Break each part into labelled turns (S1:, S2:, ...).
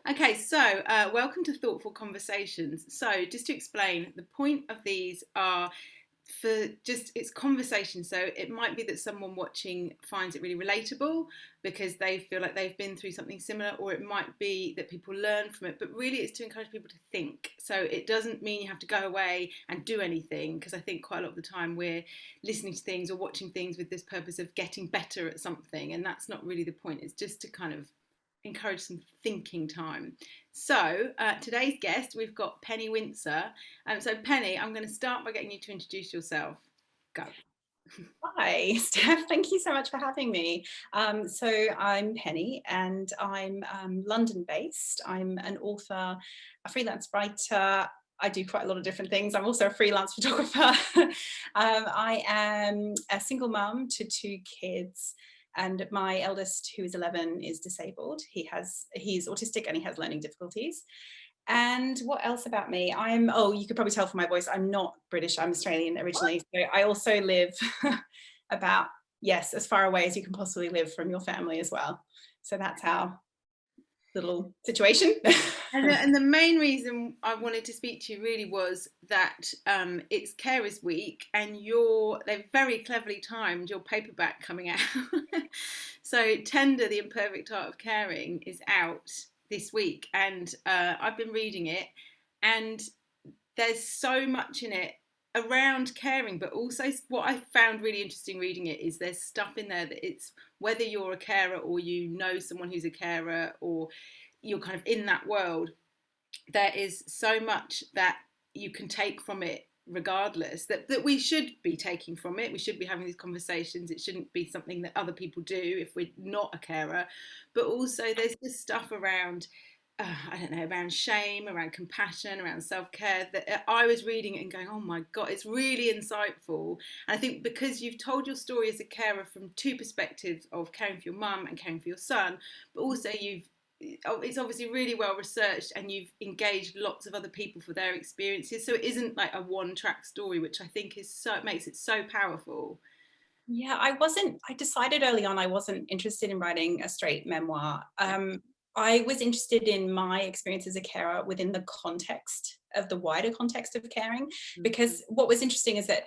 S1: Okay, so welcome to Thoughtful Conversations. So, just to explain, the point of these are for just it's conversation. So, it might be that someone watching finds it really relatable because they feel like they've been through something similar, or it might be that people learn from it. But really, it's to encourage people to think. So, it doesn't mean you have to go away and do anything, because I think quite a lot of the time we're listening to things or watching things with this purpose of getting better at something, and that's not really the point. It's just to kind of encourage some thinking time. So today's guest, we've got Penny Wincer. So Penny, I'm going to start by getting you to introduce yourself. Go.
S2: Hi, Steph. Thank you so much for having me. So I'm Penny and I'm London-based. I'm an author, a freelance writer. I do quite a lot of different things. I'm also a freelance photographer. I am a single mum to two kids, and my eldest, who is 11, is disabled. He's autistic and he has learning difficulties. And what else about me? You could probably tell from my voice, I'm not British, I'm Australian originally. So I also live about, yes, as far away as you can possibly live from your family as well. So that's our little situation.
S1: And the main reason I wanted to speak to you really was that it's Carers Week, and they've very cleverly timed your paperback coming out. So Tender, the Imperfect Art of Caring is out this week, and I've been reading it, and there's so much in it around caring, but also what I found really interesting reading it is there's stuff in there that it's whether you're a carer or you know someone who's a carer or you're kind of in that world, there is so much that you can take from it regardless, that we should be taking from it. We should be having these conversations. It shouldn't be something that other people do if we're not a carer. But also there's this stuff around I don't know, around shame, around compassion, around self-care, that I was reading it and going, oh my God, it's really insightful. And I think because you've told your story as a carer from two perspectives of caring for your mum and caring for your son, but also it's obviously really well researched and you've engaged lots of other people for their experiences. So it isn't like a one-track story, which I think makes it so powerful.
S2: Yeah, I decided early on I wasn't interested in writing a straight memoir. I was interested in my experience as a carer within the context of the wider context of caring, because what was interesting is that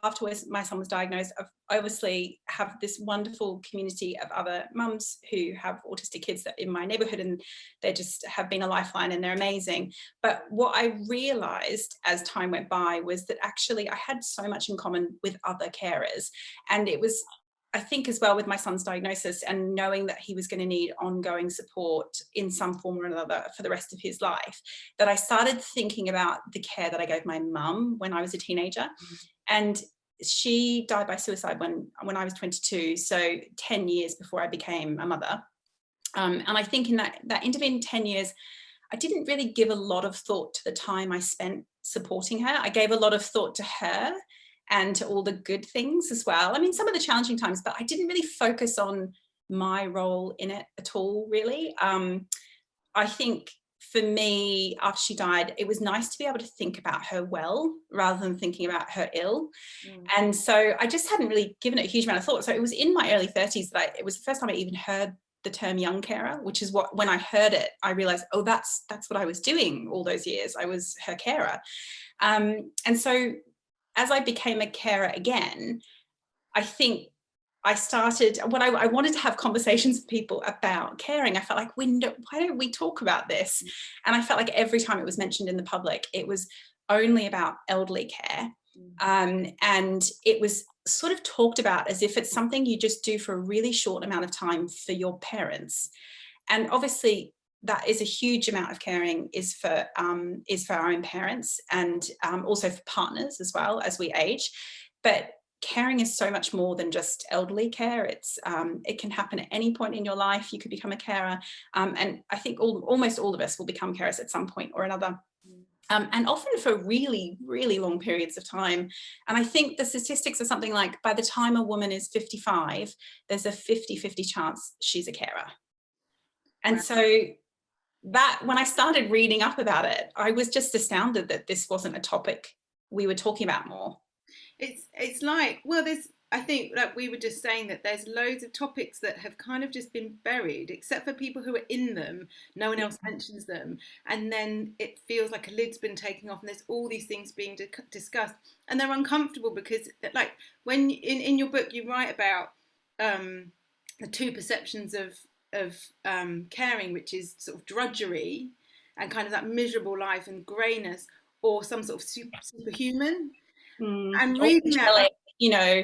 S2: afterwards my son was diagnosed, I obviously have this wonderful community of other mums who have autistic kids that in my neighborhood, and they just have been a lifeline and they're amazing. But what I realized as time went by was that actually I had so much in common with other carers, and it was, I think, as well with my son's diagnosis and knowing that he was going to need ongoing support in some form or another for the rest of his life, that I started thinking about the care that I gave my mum when I was a teenager. And she died by suicide when I was 22, so 10 years before I became a mother. And I think in that intervening 10 years, I didn't really give a lot of thought to the time I spent supporting her. I gave a lot of thought to her and to all the good things as well. I mean, some of the challenging times, but I didn't really focus on my role in it at all, really. I think for me, after she died, it was nice to be able to think about her well, rather than thinking about her ill. And so I just hadn't really given it a huge amount of thought. So it was in my early 30s that it was the first time I even heard the term young carer, which is what, when I heard it, I realized, oh, that's what I was doing all those years. I was her carer. And so as I became a carer again, I think I started, when I wanted to have conversations with people about caring, I felt like, why don't we talk about this? And I felt like every time it was mentioned in the public, it was only about elderly care. And it was sort of talked about as if it's something you just do for a really short amount of time for your parents. And obviously that is a huge amount of caring is for our own parents, and also for partners as well as we age. But caring is so much more than just elderly care. It can happen at any point in your life. You could become a carer, and I think almost all of us will become carers at some point or another. And often for really, really long periods of time. And I think the statistics are something like by the time a woman is 55, there's a 50-50 chance she's a carer. And so that, when I started reading up about it, I was just astounded that this wasn't a topic we were talking about more.
S1: It's like, well, I think that we were just saying that there's loads of topics that have kind of just been buried, except for people who are in them. No one else mentions them. And then it feels like a lid's been taken off and there's all these things being discussed. And they're uncomfortable because, like, when in your book you write about the two perceptions of caring, which is sort of drudgery and kind of that miserable life and greyness, or some sort of superhuman. And reading that,
S2: you know,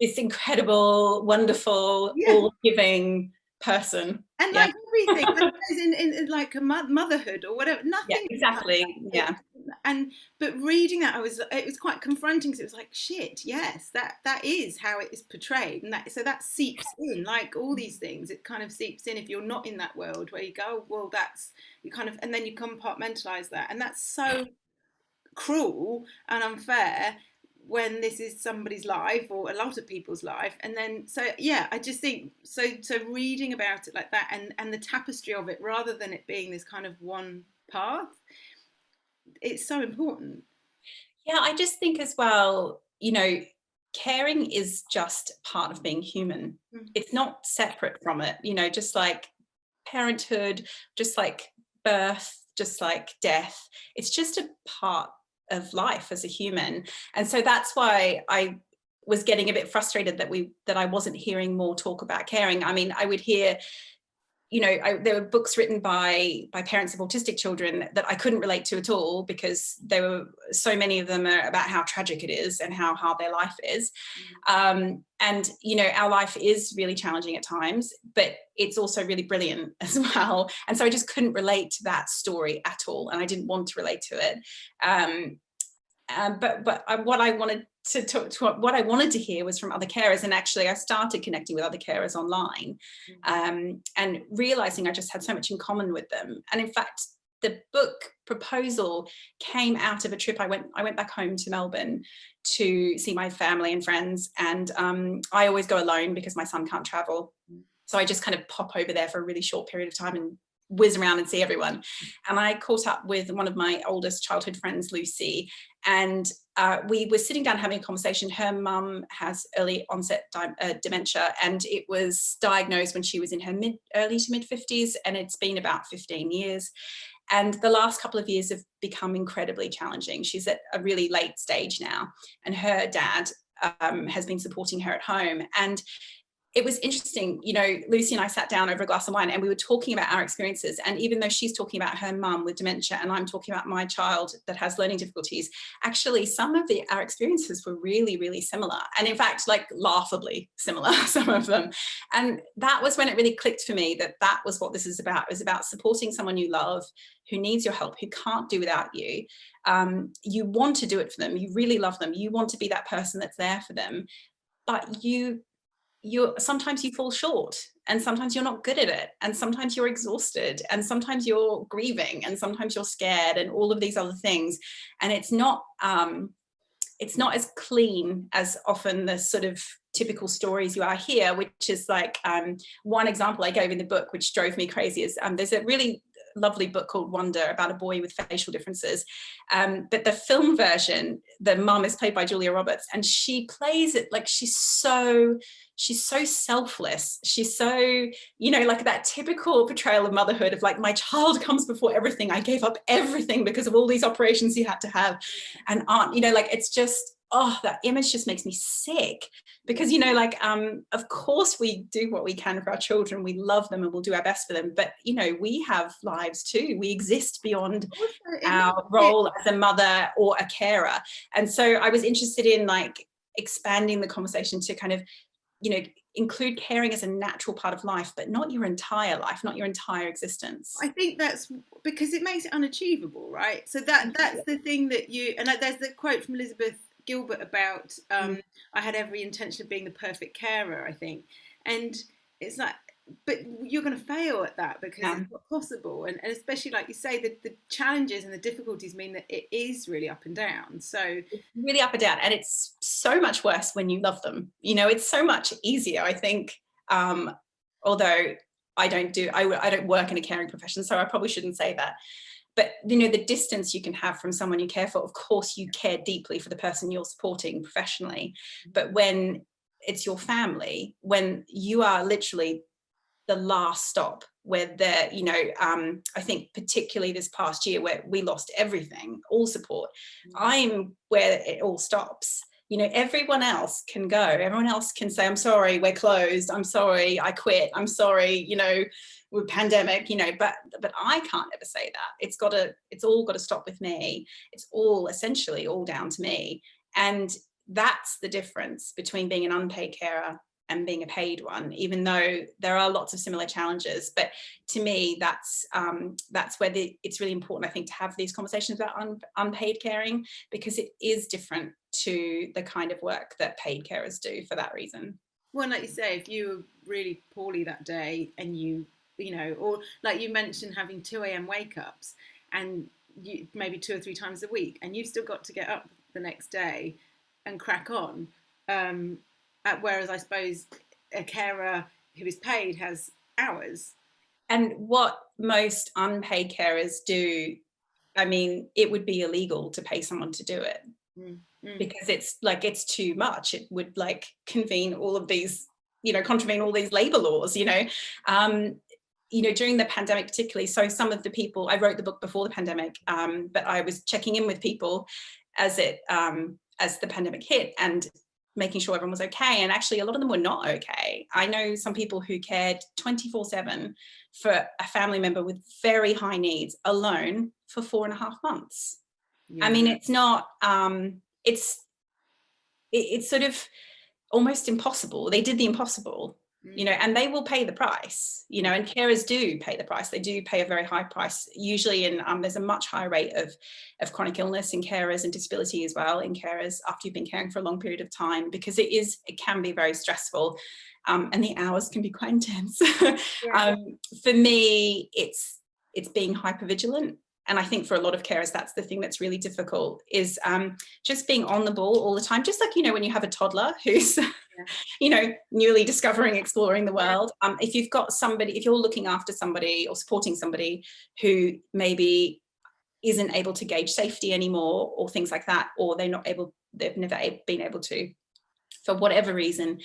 S2: this incredible, wonderful, all-giving person.
S1: And like everything, like in like a motherhood or whatever, nothing.
S2: Yeah, exactly.
S1: Like but reading that, it was quite confronting because it was like, shit, yes, that is how it is portrayed, and so that seeps in, like all these things. It kind of seeps in if you're not in that world, where you go, well, that's you kind of, and then you compartmentalize that, and that's so cruel and unfair when this is somebody's life or a lot of people's life. And then I just think so reading about it like that, and the tapestry of it, rather than it being this kind of one path, it's so important.
S2: I just think as well, caring is just part of being human. It's not separate from it, just like parenthood, just like birth, just like death. It's just a part of life as a human. And so that's why I was getting a bit frustrated that I wasn't hearing more talk about caring. I mean, I would hear, there were books written by parents of autistic children that I couldn't relate to at all, because there were so many of them are about how tragic it is and how hard their life is. And, our life is really challenging at times, but it's also really brilliant as well. And so I just couldn't relate to that story at all. And I didn't want to relate to it. But what I wanted to talk to, what I wanted to hear was from other carers. And actually I started connecting with other carers online, and realizing I just had so much in common with them. And in fact, the book proposal came out of a trip. I went back home to Melbourne to see my family and friends. And I always go alone because my son can't travel. So I just kind of pop over there for a really short period of time and whiz around and see everyone. And I caught up with one of my oldest childhood friends, Lucy, and we were sitting down having a conversation. Her mum has early onset dementia, and it was diagnosed when she was in her early to mid 50s, and it's been about 15 years. And the last couple of years have become incredibly challenging. She's at a really late stage now, and her dad has been supporting her at home. And it was interesting, Lucy and I sat down over a glass of wine and we were talking about our experiences. And even though she's talking about her mum with dementia and I'm talking about my child that has learning difficulties, actually some of our experiences were really, really similar. And in fact, like laughably similar, some of them. And that was when it really clicked for me that was what this is about. It was about supporting someone you love, who needs your help, who can't do without you. You want to do it for them. You really love them. You want to be that person that's there for them. But sometimes you fall short, and sometimes you're not good at it, and sometimes you're exhausted, and sometimes you're grieving, and sometimes you're scared, and all of these other things. And it's not as clean as often the sort of typical stories you are here, which is like one example I gave in the book, which drove me crazy, is there's a really lovely book called Wonder about a boy with facial differences, but the film version, the mum is played by Julia Roberts, and she plays it like she's so selfless. She's so, like that typical portrayal of motherhood of like, my child comes before everything. I gave up everything because of all these operations you had to have, and it's just, that image just makes me sick, because of course we do what we can for our children, we love them and we'll do our best for them, but we have lives too. We exist beyond our role as a mother or a carer. And so I was interested in like expanding the conversation to kind of include caring as a natural part of life, but not your entire life, not your entire existence.
S1: I think that's because it makes it unachievable, right? So that's the thing that and there's the quote from Elizabeth Gilbert about I had every intention of being the perfect carer, I think. And it's like, but you're going to fail at that because it's not possible. And especially, like you say, the challenges and the difficulties mean that it is really up and down. So
S2: it's really up and down. And it's so much worse when you love them. It's so much easier, I think. Although I don't work in a caring profession, so I probably shouldn't say that. But, the distance you can have from someone you care for, of course, you care deeply for the person you're supporting professionally. But when it's your family, when you are literally the last stop, where they're, you know, I think particularly this past year where we lost everything, all support, I'm where it all stops. You know, everyone else can go, everyone else can say, I'm sorry, we're closed, I'm sorry, I quit, I'm sorry, you know, with pandemic, you know, but I can't ever say that. It's all got to stop with me. It's all essentially all down to me. And that's the difference between being an unpaid carer and being a paid one, even though there are lots of similar challenges. But to me, that's where it's really important, I think, to have these conversations about unpaid caring, because it is different to the kind of work that paid carers do for that reason.
S1: Well, like you say, if you were really poorly that day and you know, or like you mentioned, having 2 a.m. wake ups, and you, maybe 2 or 3 times a week, and you've still got to get up the next day and crack on. Whereas I suppose a carer who is paid has hours.
S2: And what most unpaid carers do, I mean, it would be illegal to pay someone to do it. Because it's too much. It would like contravene all these labor laws, you know, during the pandemic particularly. So some of the people, I wrote the book before the pandemic, but I was checking in with people as the pandemic hit and making sure everyone was okay. And actually a lot of them were not okay. I know some people who cared 24/7 for a family member with very high needs alone for 4.5 months. Yeah. I mean, it's not, it's sort of almost impossible. They did the impossible, you know, and they will pay the price, you know, and carers do pay the price. They do pay a very high price, usually there's a much higher rate of chronic illness in carers and disability as well in carers after you've been caring for a long period of time, because it can be very stressful, and the hours can be quite intense. For me, it's being hypervigilant. And I think for a lot of carers, that's the thing that's really difficult, is just being on the ball all the time. Just like, you know, when you have a toddler who's, you know, newly discovering, exploring the world. If you've got somebody, if you're looking after somebody or supporting somebody who maybe isn't able to gauge safety anymore or things like that, or they've never been able to, for whatever reason,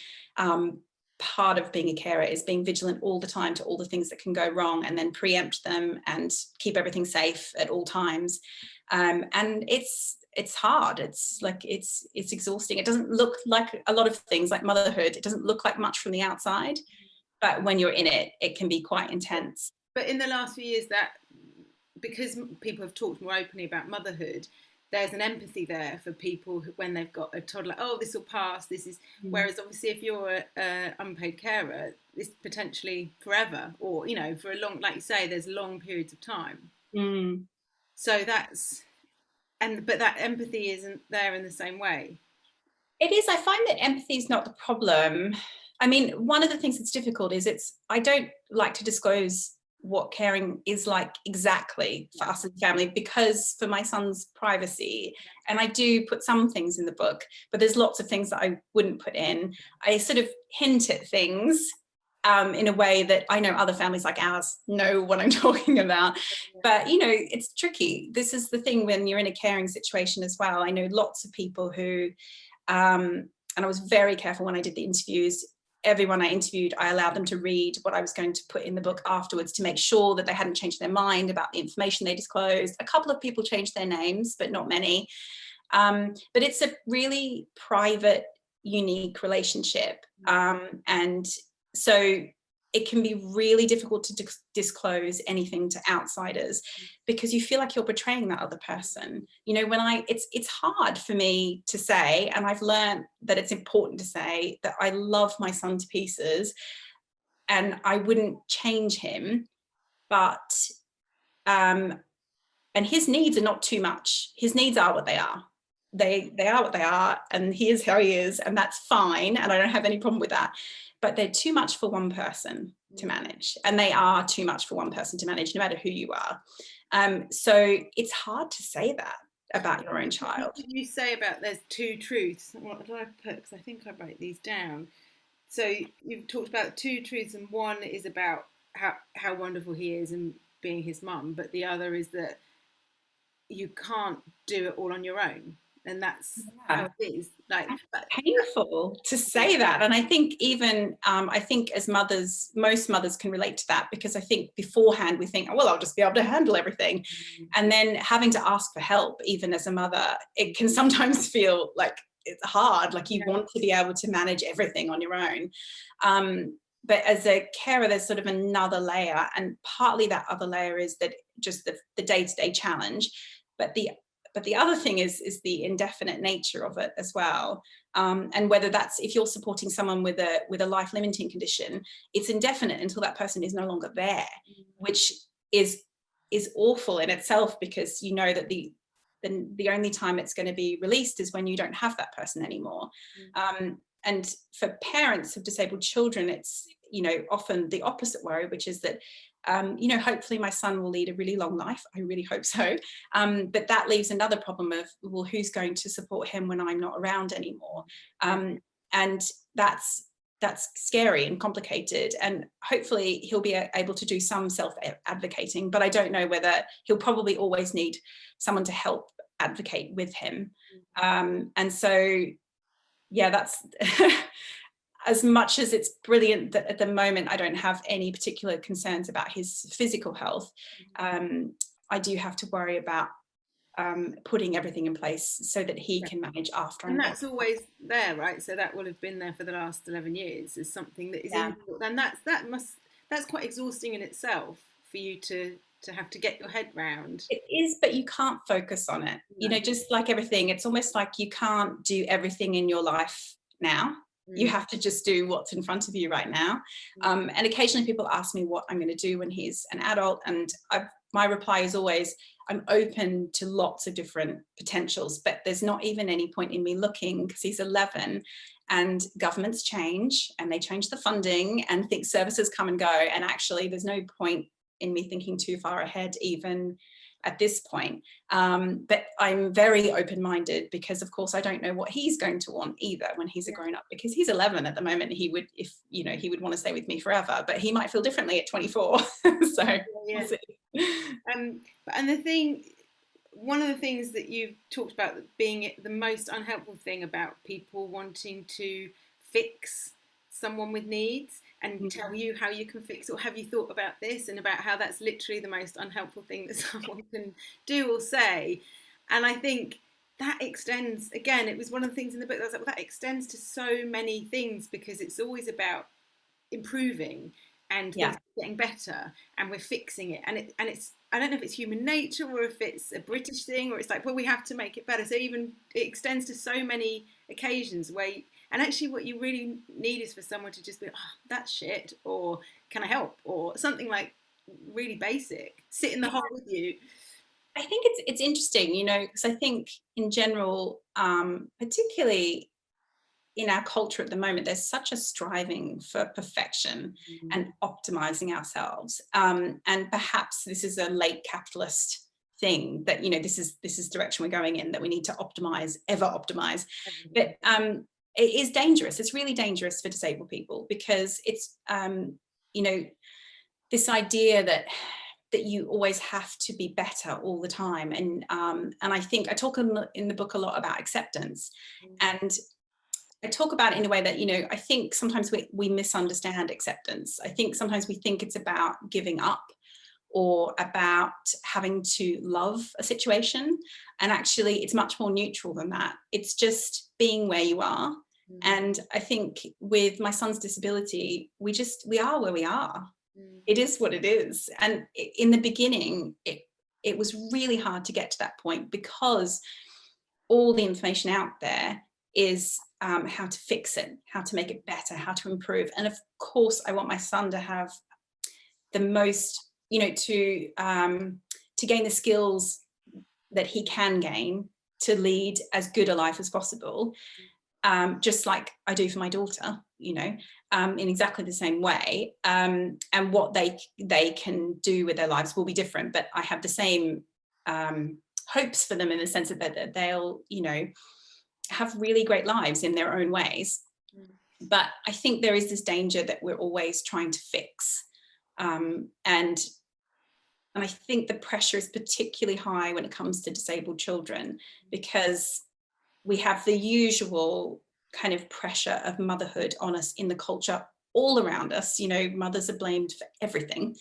S2: part of being a carer is being vigilant all the time to all the things that can go wrong, and then preempt them and keep everything safe at all times. And it's hard. It's exhausting. It doesn't look like a lot of things like motherhood. It doesn't look like much from the outside, but when you're in it, it can be quite intense.
S1: But in the last few years, that because people have talked more openly about motherhood, there's an empathy there for people when they've got a toddler. Oh, this will pass. This is whereas obviously if you're an unpaid carer, it's potentially forever, or you know, for a long, like you say, there's long periods of time. So but that empathy isn't there in the same way.
S2: It is. I find that empathy is not the problem. I mean, one of the things that's difficult is I don't like to disclose what caring is like exactly for us as a family, because for my son's privacy, and I do put some things in the book, but there's lots of things that I wouldn't put in. I sort of hint at things in a way that I know other families like ours know what I'm talking about. But, you know, it's tricky. This is the thing when you're in a caring situation as well. I know lots of people who, and I was very careful when I did the interviews. Everyone I interviewed, I allowed them to read what I was going to put in the book afterwards to make sure that they hadn't changed their mind about the information they disclosed. A couple of people changed their names, but not many. But it's a really private, unique relationship. And so it can be really difficult to disclose anything to outsiders, because you feel like you're betraying that other person. You know, it's hard for me to say, and I've learned that it's important to say that I love my son to pieces and I wouldn't change him, but, and his needs are not too much. His needs are what they are. They are what they are, and he is how he is, and that's fine, and I don't have any problem with that. But they're too much for one person to manage, and they are too much for one person to manage, no matter who you are. So it's hard to say that about your own child.
S1: What did you say about there's 2 truths? What did I put? Because I think I wrote these down. So you've talked about 2 truths, and one is about how wonderful he is and being his mum, but the other is that you can't do it all on your own. and that's how it is. Like,
S2: painful to say that. And I think even I think as mothers, most mothers can relate to that, because I think beforehand we think, oh, well, I'll just be able to handle everything, and then having to ask for help, even as a mother, it can sometimes feel like it's hard, like you want to be able to manage everything on your own. But as a carer, there's sort of another layer, and partly that other layer is that just the day-to-day challenge, but the other thing is the indefinite nature of it as well. And whether that's, if you're supporting someone with a life-limiting condition, it's indefinite until that person is no longer there, which is awful in itself, because you know that the only time it's going to be released is when you don't have that person anymore. And for parents of disabled children, it's, you know, often the opposite worry, which is that, you know, hopefully my son will lead a really long life. I really hope so. But that leaves another problem of, well, who's going to support him when I'm not around anymore? And that's scary and complicated. And hopefully he'll be able to do some self-advocating, but I don't know whether he'll probably always need someone to help advocate with him. And so, yeah, that's as much as it's brilliant that at the moment I don't have any particular concerns about his physical health, I do have to worry about putting everything in place so that he can manage after.
S1: And that's always there, right? So that will have been there for the last 11 years is something that is inbuilt, and that's quite exhausting in itself for you to have to get your head round.
S2: It is, but you can't focus on it. You know, just like everything, it's almost like you can't do everything in your life now. You have to just do what's in front of you right now. And occasionally people ask me what I'm going to do when he's an adult, and my reply is always, I'm open to lots of different potentials, but there's not even any point in me looking, because he's 11 and governments change and they change the funding and think services come and go, and actually there's no point in me thinking too far ahead even at this point. But I'm very open-minded, because of course I don't know what he's going to want either when he's a grown-up, because he's 11 at the moment. He would, if you know, he would want to stay with me forever, but he might feel differently at 24. So we'll see.
S1: And one of the things that you've talked about being the most unhelpful thing about people wanting to fix someone with needs and tell you how you can fix it, or have you thought about this and about how that's literally the most unhelpful thing that someone can do or say? And I think that extends, again, it was one of the things in the book that I was like, well, that extends to so many things, because it's always about improving and things getting better, and we're fixing it, and it's I don't know if it's human nature or if it's a British thing, or it's like, well, we have to make it better. So even it extends to so many occasions where and actually what you really need is for someone to just be, oh, that's shit, or can I help, or something like really basic, sit in the hole with you.
S2: I think it's interesting, you know, because I think in general, particularly in our culture at the moment, there's such a striving for perfection and optimizing ourselves. And perhaps this is a late capitalist thing, that, you know, this is the direction we're going in, that we need to optimize, ever optimize. But it is dangerous. It's really dangerous for disabled people, because it's, you know, this idea that you always have to be better all the time. And I think I talk in the book a lot about acceptance, and I talk about it in a way that, you know, I think sometimes we misunderstand acceptance. I think sometimes we think it's about giving up or about having to love a situation. And actually it's much more neutral than that. It's just being where you are. And I think with my son's disability, we are where we are. It is what it is. And in the beginning, it was really hard to get to that point, because all the information out there is how to fix it, how to make it better, how to improve. And of course, I want my son to have the most, you know, to gain the skills that he can gain to lead as good a life as possible, just like I do for my daughter, you know, in exactly the same way. And what they can do with their lives will be different, but I have the same hopes for them, in the sense that they'll, you know, have really great lives in their own ways. But I think there is this danger that we're always trying to fix. And I think the pressure is particularly high when it comes to disabled children, because we have the usual kind of pressure of motherhood on us in the culture all around us. You know, mothers are blamed for everything.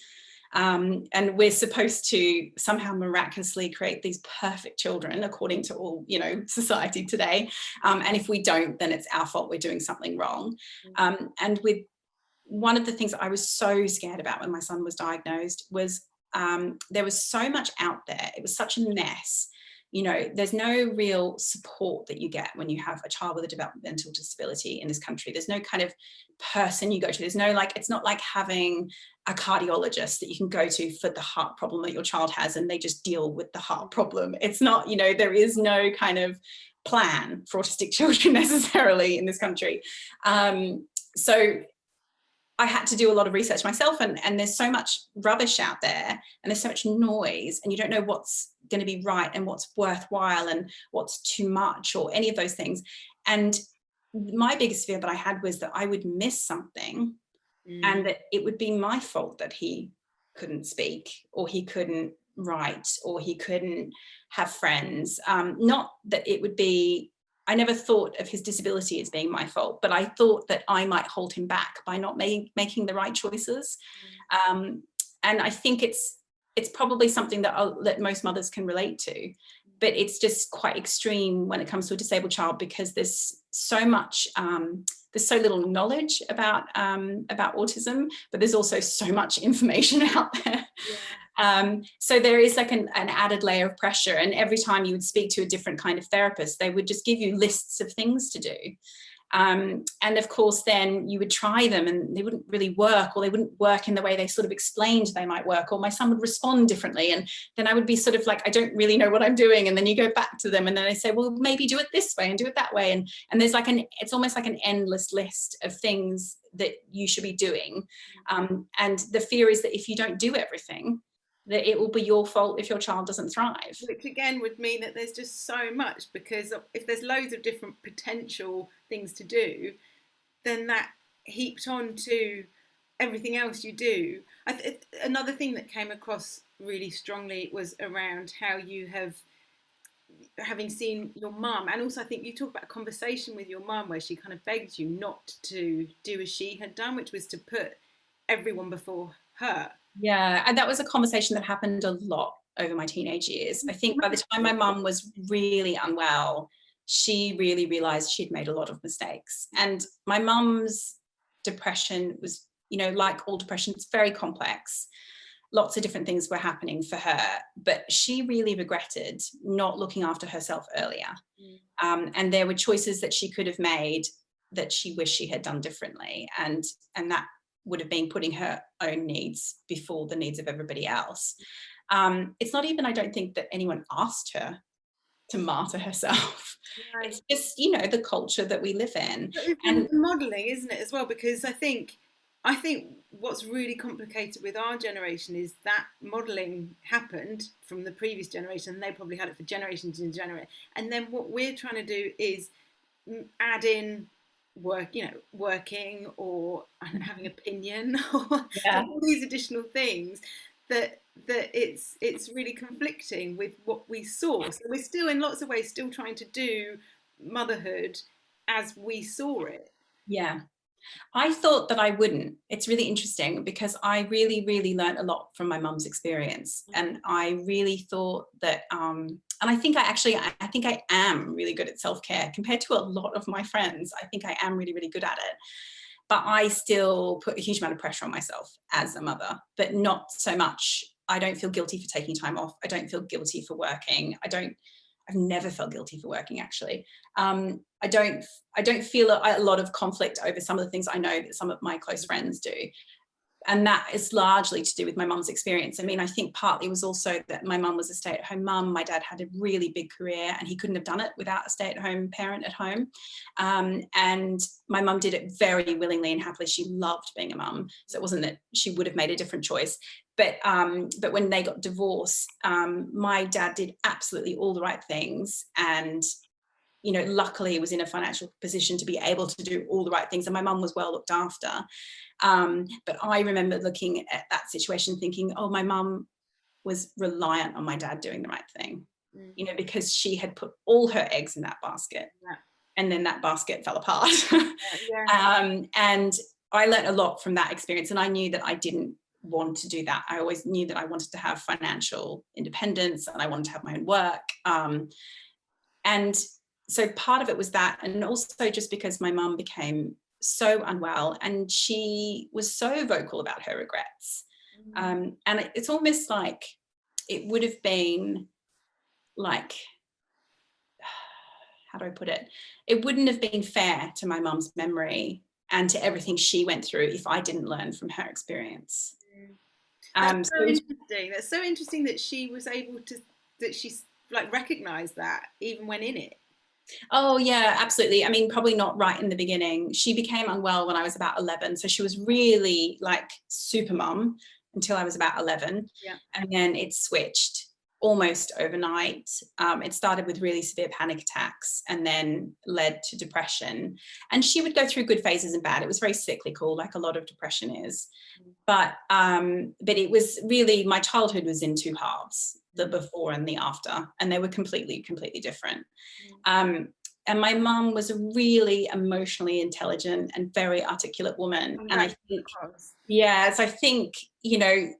S2: And we're supposed to somehow miraculously create these perfect children according to all, you know, society today. And if we don't, then it's our fault, we're doing something wrong. And with one of the things that I was so scared about when my son was diagnosed was there was so much out there. It was such a mess. You know, there's no real support that you get when you have a child with a developmental disability in this country. There's no kind of person you go to. There's no, like, it's not like having a cardiologist that you can go to for the heart problem that your child has and they just deal with the heart problem. It's not, you know, there is no kind of plan for autistic children necessarily in this country. So I had to do a lot of research myself, and there's so much rubbish out there and there's so much noise, and you don't know what's going to be right and what's worthwhile and what's too much or any of those things. And my biggest fear that I had was that I would miss something and that it would be my fault that he couldn't speak or he couldn't write or he couldn't have friends. Not that it would be, I never thought of his disability as being my fault, but I thought that I might hold him back by not making the right choices. And I think it's probably something that most mothers can relate to, but it's just quite extreme when it comes to a disabled child because there's so much, there's so little knowledge about autism, but there's also so much information out there. Yeah. So there is like an added layer of pressure, and every time you would speak to a different kind of therapist, they would just give you lists of things to do. And of course, then you would try them and they wouldn't really work, or they wouldn't work in the way they sort of explained they might work, or my son would respond differently. And then I would be sort of like, I don't really know what I'm doing. And then you go back to them and then they say, well, maybe do it this way and do it that way. And there's like it's almost like an endless list of things that you should be doing. And the fear is that if you don't do everything, that it will be your fault if your child doesn't thrive.
S1: Which again would mean that there's just so much, because if there's loads of different potential things to do, then that heaped on to everything else you do. Another thing that came across really strongly was around how you have, having seen your mum, and also I think you talk about a conversation with your mum where she kind of begged you not to do as she had done, which was to put everyone before her.
S2: Yeah, and that was a conversation that happened a lot over my teenage years. I think by the time my mum was really unwell, she really realised she'd made a lot of mistakes. And my mum's depression was, you know, like all depression, it's very complex. Lots of different things were happening for her, but she really regretted not looking after herself earlier. And there were choices that she could have made that she wished she had done differently. And that would have been putting her own needs before the needs of everybody else. It's not even, I don't think, that anyone asked her to martyr herself. Right. It's just, you know, the culture that we live in.
S1: And modelling, isn't it, as well? Because I think what's really complicated with our generation is that modelling happened from the previous generation, and they probably had it for generations and generations. And then what we're trying to do is add in working or having opinion or all these additional things that it's really conflicting with what we saw. So we're still, in lots of ways, still trying to do motherhood as we saw it.
S2: Yeah. I thought that I wouldn't. It's really interesting because I really, really learned a lot from my mum's experience. And I really thought that, and I think I am really good at self-care compared to a lot of my friends. I think I am really, really good at it. But I still put a huge amount of pressure on myself as a mother, but not so much. I don't feel guilty for taking time off. I don't feel guilty for working. I've never felt guilty for working, actually. I don't feel a lot of conflict over some of the things I know that some of my close friends do. And that is largely to do with my mum's experience. I mean, I think partly was also that my mum was a stay-at-home mum. My dad had a really big career and he couldn't have done it without a stay-at-home parent at home. And my mum did it very willingly and happily. She loved being a mum. So it wasn't that she would have made a different choice. But when they got divorced, my dad did absolutely all the right things. And you know, luckily was in a financial position to be able to do all the right things. And my mum was well looked after. But I remember looking at that situation thinking, oh, my mum was reliant on my dad doing the right thing. you know, because she had put all her eggs in that basket.
S1: Yeah.
S2: And then that basket fell apart.
S1: Yeah.
S2: And I learned a lot from that experience, and I knew that I didn't want to do that. I always knew that I wanted to have financial independence, and I wanted to have my own work. And so part of it was that, and also just because my mum became so unwell, and she was so vocal about her regrets. And it's almost like it would have been like, how do I put it? It wouldn't have been fair to my mum's memory and to everything she went through if I didn't learn from her experience.
S1: That's so interesting. That's so interesting that she was able to, that she's like recognized that even when in it.
S2: Oh yeah, absolutely. I mean, probably not right in the beginning. She became unwell when I was about 11. So she was really like super mum until I was about 11.
S1: Yeah.
S2: And then it switched almost overnight. It started with really severe panic attacks and then led to depression. And she would go through good phases and bad. It was very cyclical, like a lot of depression is. But it was really, my childhood was in two halves, the before and the after, and they were completely different. And my mum was a really emotionally intelligent and very articulate woman. And I think, yes, I think, you know,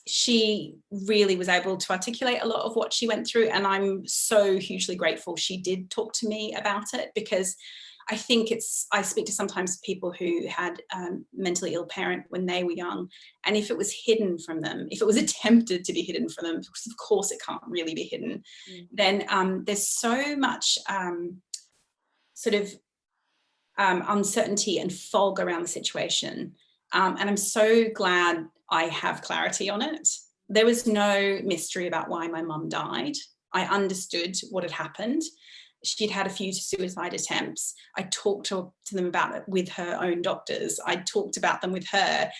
S2: she really was able to articulate a lot of what she went through. And I'm so hugely grateful she did talk to me about it, because I think I speak to sometimes people who had mentally ill parent when they were young, and if it was hidden from them, if it was attempted to be hidden from them, because of course it can't really be hidden, then there's so much sort of uncertainty and fog around the situation. And I'm so glad I have clarity on it. There was no mystery about why my mum died. I understood what had happened. She'd had a few suicide attempts. I talked to them about it with her own doctors. I talked about them with her.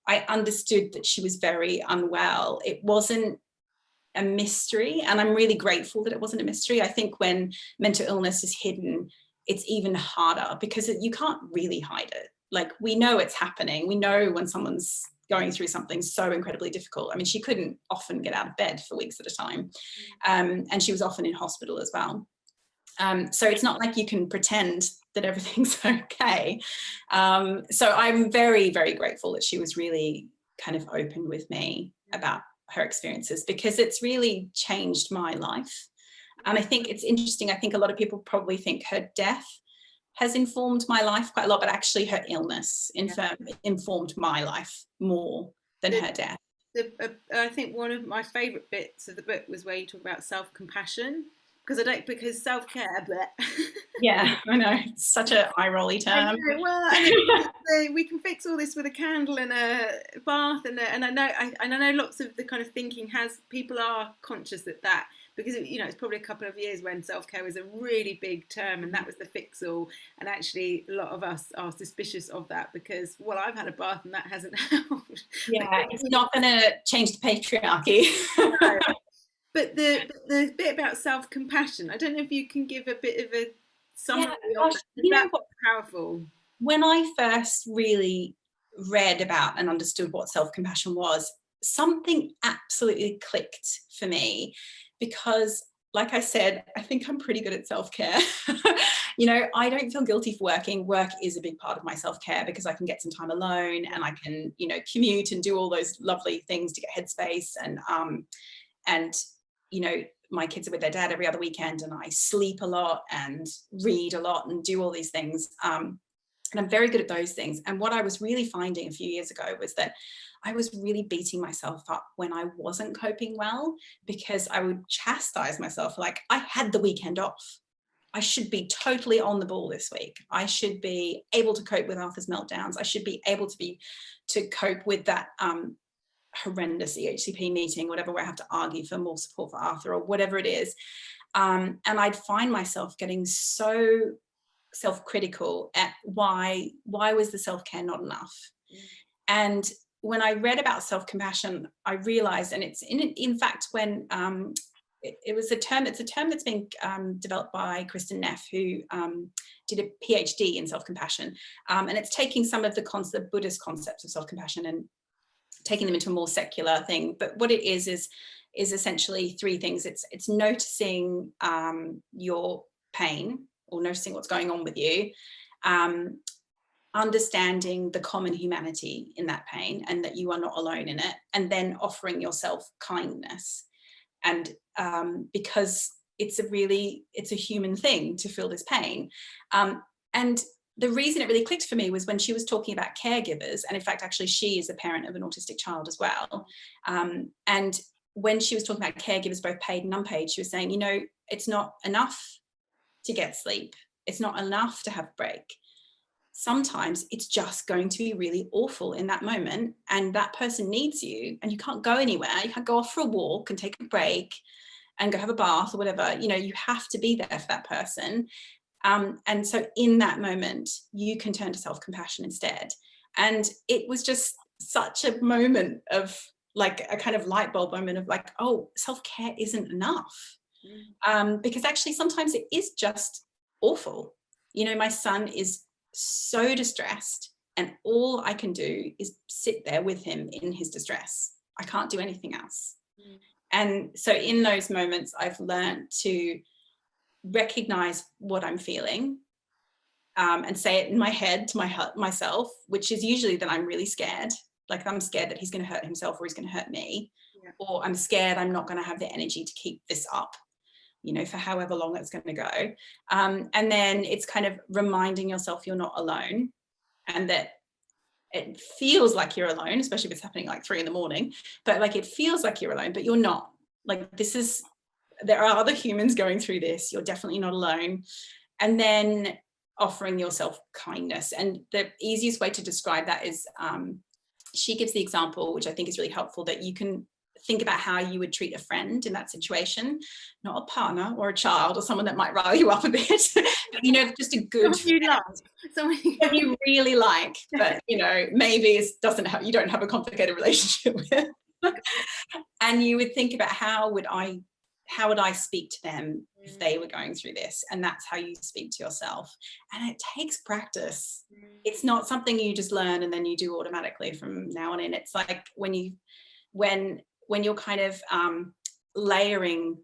S2: I understood that she was very unwell. It wasn't a mystery, and I'm really grateful that it wasn't a mystery. I think when mental illness is hidden, it's even harder because you can't really hide it. Like, we know it's happening. We know when someone's going through something so incredibly difficult. I mean, she couldn't often get out of bed for weeks at a time. And she was often in hospital as well. So it's not like you can pretend that everything's okay. So I'm very, very grateful that she was really kind of open with me about her experiences, because it's really changed my life. And I think it's interesting. I think a lot of people probably think her death has informed my life quite a lot, but actually her illness informed my life more than her death.
S1: I think one of my favourite bits of the book was where you talk about self-compassion, because self-care,
S2: yeah, I know, it's such an eye-rolly term.
S1: We can fix all this with a candle and a bath, and I know lots of the kind of thinking people are conscious that because it's probably a couple of years when self-care was a really big term, and that was the fix-all, and actually a lot of us are suspicious of that because, well, I've had a bath and that hasn't helped.
S2: Yeah, it's not going to change the patriarchy.
S1: No. But the bit about self-compassion, I don't know if you can give a bit of a summary of that. That's powerful.
S2: When I first really read about and understood what self-compassion was, something absolutely clicked for me, because, like I said, I think I'm pretty good at self-care. I don't feel guilty for working. Work is a big part of my self-care because I can get some time alone, and I can, commute and do all those lovely things to get headspace, and my kids are with their dad every other weekend, and I sleep a lot and read a lot and do all these things. And I'm very good at those things. And what I was really finding a few years ago was that I was really beating myself up when I wasn't coping well, because I would chastise myself like, I had the weekend off. I should be totally on the ball this week. I should be able to cope with Arthur's meltdowns. I should be able to cope with that horrendous EHCP meeting, whatever, where I have to argue for more support for Arthur or whatever it is. And I'd find myself getting so self-critical at why was the self-care not enough. And when I read about self-compassion, I realized, and it's in fact when it's a term that's been developed by Kristen Neff, who did a PhD in self-compassion, and it's taking some of the Buddhist concepts of self-compassion and taking them into a more secular thing. But what it is is essentially 3 things. It's noticing your pain, or noticing what's going on with you, understanding the common humanity in that pain and that you are not alone in it, and then offering yourself kindness. And because it's a human thing to feel this pain. And the reason it really clicked for me was when she was talking about caregivers, and in fact, actually, she is a parent of an autistic child as well. And when she was talking about caregivers, both paid and unpaid, she was saying, it's not enough to get sleep. It's not enough to have a break. Sometimes it's just going to be really awful in that moment, and that person needs you, and you can't go anywhere. You can't go off for a walk and take a break and go have a bath or whatever. You have to be there for that person. And so in that moment, you can turn to self-compassion instead. And it was just such a moment of like a kind of light bulb moment of like, oh, self-care isn't enough. Because actually sometimes it is just awful. My son is so distressed, and all I can do is sit there with him in his distress. I can't do anything else. And so in those moments, I've learned to recognize what I'm feeling, and say it in my head to myself, which is usually that I'm really scared. Like, I'm scared that he's going to hurt himself, or he's going to hurt me, or I'm scared I'm not going to have the energy to keep this up, for however long it's going to go. And then it's kind of reminding yourself you're not alone, and that it feels like you're alone, especially if it's happening like 3 a.m, but like it feels like you're alone, but you're not. Like, there are other humans going through this. You're definitely not alone. And then offering yourself kindness. And the easiest way to describe that is, she gives the example, which I think is really helpful, that you can think about how you would treat a friend in that situation, not a partner or a child or someone that might rile you up a bit, just a good friend, someone you really like, but maybe you don't have a complicated relationship with. And you would think about how would I speak to them if they were going through this? And that's how you speak to yourself. And it takes practice. It's not something you just learn and then you do automatically from now on in. It's like when you're kind of layering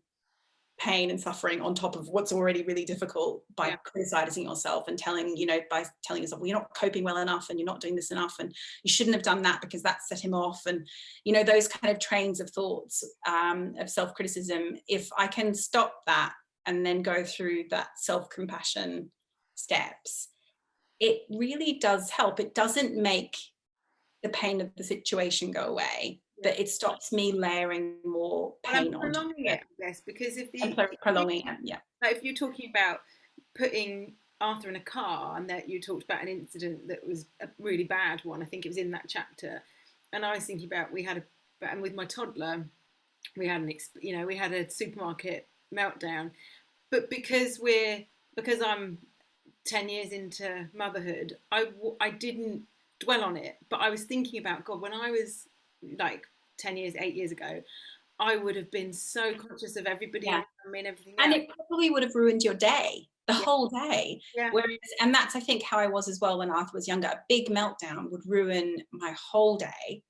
S2: pain and suffering on top of what's already really difficult by criticizing yourself and by telling yourself, well, you're not coping well enough, and you're not doing this enough, and you shouldn't have done that because that set him off, and those kind of trains of thoughts of self-criticism. If I can stop that and then go through that self-compassion steps, it really does help. It doesn't make the pain of the situation go away, but it stops me layering more pain on
S1: prolonging it, I guess, because if you're talking about putting Arthur in a car, and that you talked about an incident that was a really bad one, I think it was in that chapter, and I was thinking about and with my toddler, we had a supermarket meltdown, but because I'm 10 years into motherhood, I didn't dwell on it, but I was thinking about, God, when I was like 8 years ago, I would have been so conscious of everybody around me and everything
S2: and
S1: else.
S2: it probably would have ruined your day, the whole day. Whereas, and that's, I think, how I was as well when Arthur was younger. A big meltdown would ruin my whole day.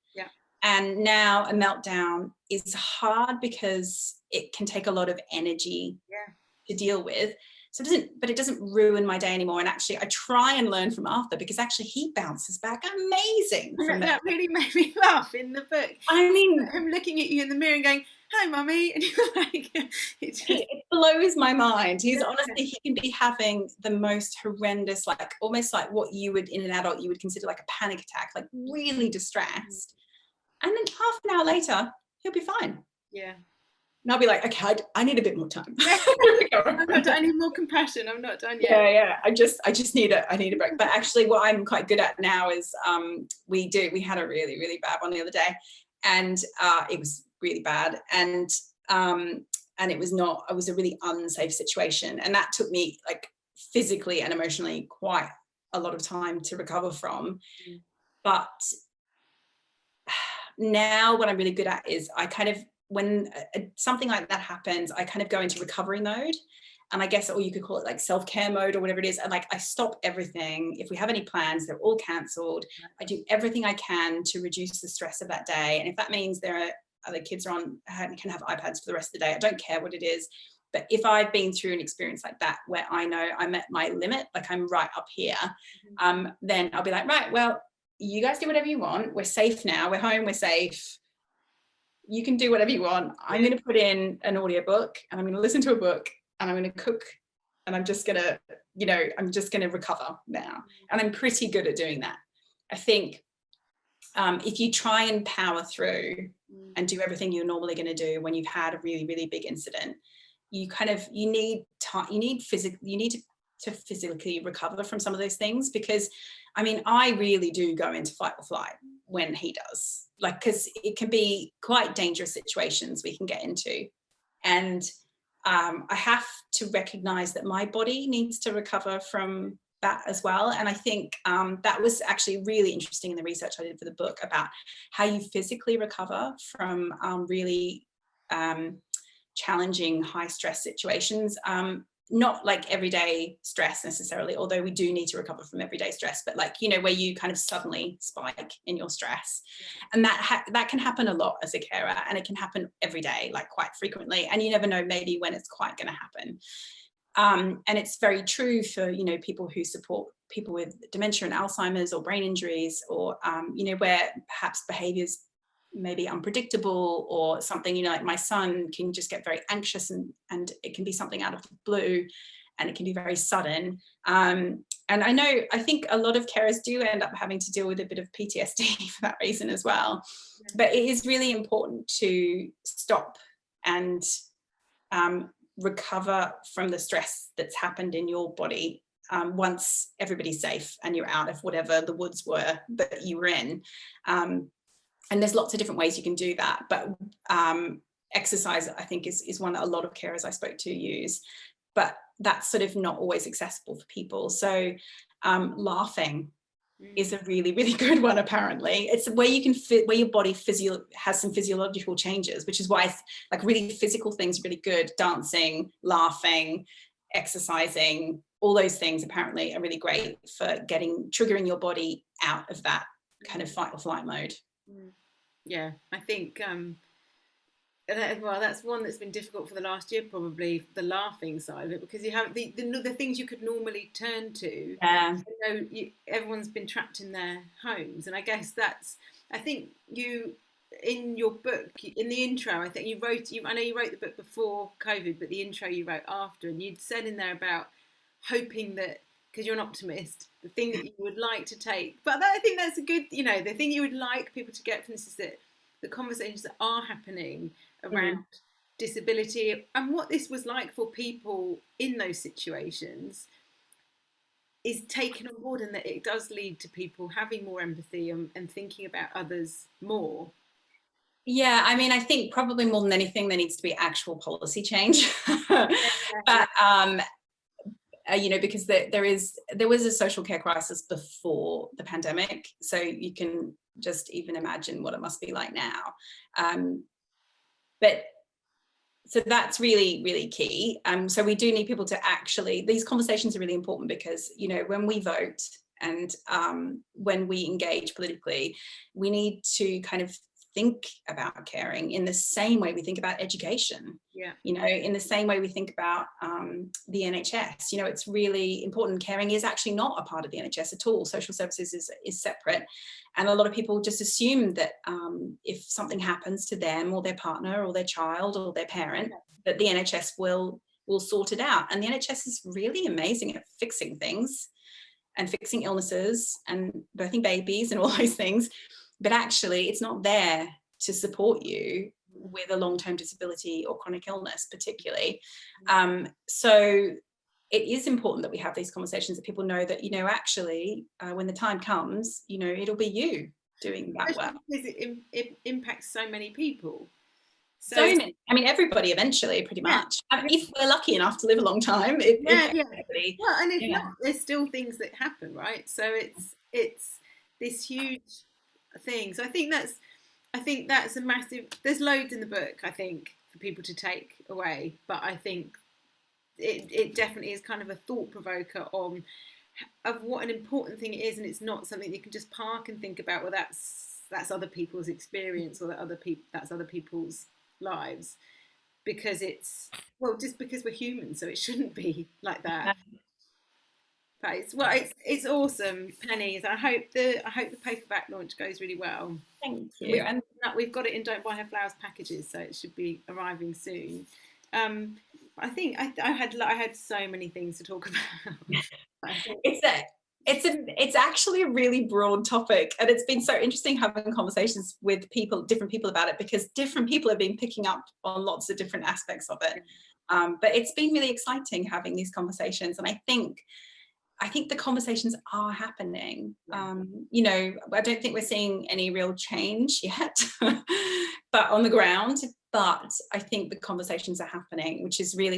S2: And now a meltdown is hard because it can take a lot of energy to deal with. So it doesn't ruin my day anymore. And actually, I try and learn from Arthur, because actually he bounces back amazing.
S1: That really made me laugh in the book.
S2: I mean,
S1: him looking at you in the mirror and going, "Hi, mummy," and you're like,
S2: it blows my mind. Honestly, he can be having the most horrendous, like almost like what you would in an adult you would consider like a panic attack, like really distressed. And then half an hour later, he'll be fine. And I'll be like, okay, I need a bit more time.
S1: I need more compassion. I'm not done yet.
S2: I just need I need a break. But actually, what I'm quite good at now is we had a really, really bad one the other day, and it was really bad, and it was a really unsafe situation, and that took me like physically and emotionally quite a lot of time to recover from. But now what I'm really good at is I kind of, when something like that happens, I kind of go into recovery mode, and I guess, or you could call it like self-care mode or whatever it is. And like, I stop everything. If we have any plans, they're all cancelled. I do everything I can to reduce the stress of that day. And if that means there are other kids are on, can have iPads for the rest of the day. I don't care what it is. But if I've been through an experience like that, where I know I'm at my limit, like I'm right up here, then I'll be like, right, well, you guys do whatever you want. We're safe now. We're home. We're safe. You can do whatever you want. I'm going to put in an audiobook, and I'm going to listen to a book, and I'm going to cook, and I'm just going to, I'm just going to recover now. And I'm pretty good at doing that. I think if you try and power through and do everything you're normally going to do when you've had a really, really big incident, you need time, you need to physically recover from some of those things. Because I mean, I really do go into fight or flight when he does, like, because it can be quite dangerous situations we can get into. And I have to recognize that my body needs to recover from that as well. And I think that was actually really interesting in the research I did for the book about how you physically recover from really challenging high stress situations. Not like everyday stress necessarily, although we do need to recover from everyday stress, but like, where you kind of suddenly spike in your stress. And that can happen a lot as a carer, and it can happen every day, like quite frequently, and you never know maybe when it's quite going to happen. And it's very true for, people who support people with dementia and Alzheimer's or brain injuries, or, where perhaps behaviors may be unpredictable or something, like my son can just get very anxious, and it can be something out of the blue, and it can be very sudden. And I think a lot of carers do end up having to deal with a bit of PTSD for that reason as well. But it is really important to stop and recover from the stress that's happened in your body once everybody's safe and you're out of whatever the woods were that you were in. And there's lots of different ways you can do that, but exercise, I think, is one that a lot of carers I spoke to use, but that's sort of not always accessible for people. So laughing is a really, really good one, apparently. It's where you can fit, where your body has some physiological changes, which is why like really physical things are really good. Dancing, laughing, exercising, all those things apparently are really great for triggering your body out of that kind of fight or flight mode.
S1: Yeah, I think that's one that's been difficult for the last year, probably the laughing side of it, because you have the things you could normally turn to. Everyone's been trapped in their homes, and I guess I think you, in your book, in the intro, I think I know you wrote the book before COVID, but the intro you wrote after, and you'd said in there about hoping that, because you're an optimist, the thing that you would like to take, but I think that's a good, the thing you would like people to get from this is that the conversations that are happening around disability and what this was like for people in those situations is taken on board, and that it does lead to people having more empathy and thinking about others more.
S2: Yeah, I mean, I think probably more than anything, there needs to be actual policy change. But because there was a social care crisis before the pandemic, so you can just even imagine what it must be like now. But so that's really, really key. So we do need people to these conversations are really important, because when we vote and when we engage politically, we need to kind of think about caring in the same way we think about education. In the same way we think about the NHS. It's really important. Caring is actually not a part of the NHS at all. Social services is separate, and a lot of people just assume that if something happens to them or their partner or their child or their parent, that the NHS will sort it out. And the NHS is really amazing at fixing things and fixing illnesses and birthing babies and all those things. But actually, it's not there to support you with a long-term disability or chronic illness, particularly. So it is important that we have these conversations, that people know that, actually, when the time comes, it'll be you doing that well.
S1: Because it impacts so many people.
S2: So many. I mean, everybody eventually, pretty much. If we're lucky enough to live a long time, everybody.
S1: Well, and if not, there's still things that happen, right? So it's this huge thing. So I think that's a massive. There's loads in the book, I think, for people to take away, but I think it definitely is kind of a thought provoker of what an important thing it is, and it's not something you can just park and think about. Well, that's that's other people's experience, or that's other people's lives, because just because we're human, so it shouldn't be like that. But it's awesome, Penny. I hope the paperback launch goes really well.
S2: Thank you. And
S1: we've got it in Don't Buy Her Flowers packages, so it should be arriving soon. I think I had so many things to talk about.
S2: It's actually a really broad topic, and it's been so interesting having conversations with different people about it, because different people have been picking up on lots of different aspects of it. But it's been really exciting having these conversations, and I think the conversations are happening. You know, I don't think we're seeing any real change yet, but on the ground. But I think the conversations are happening, which is really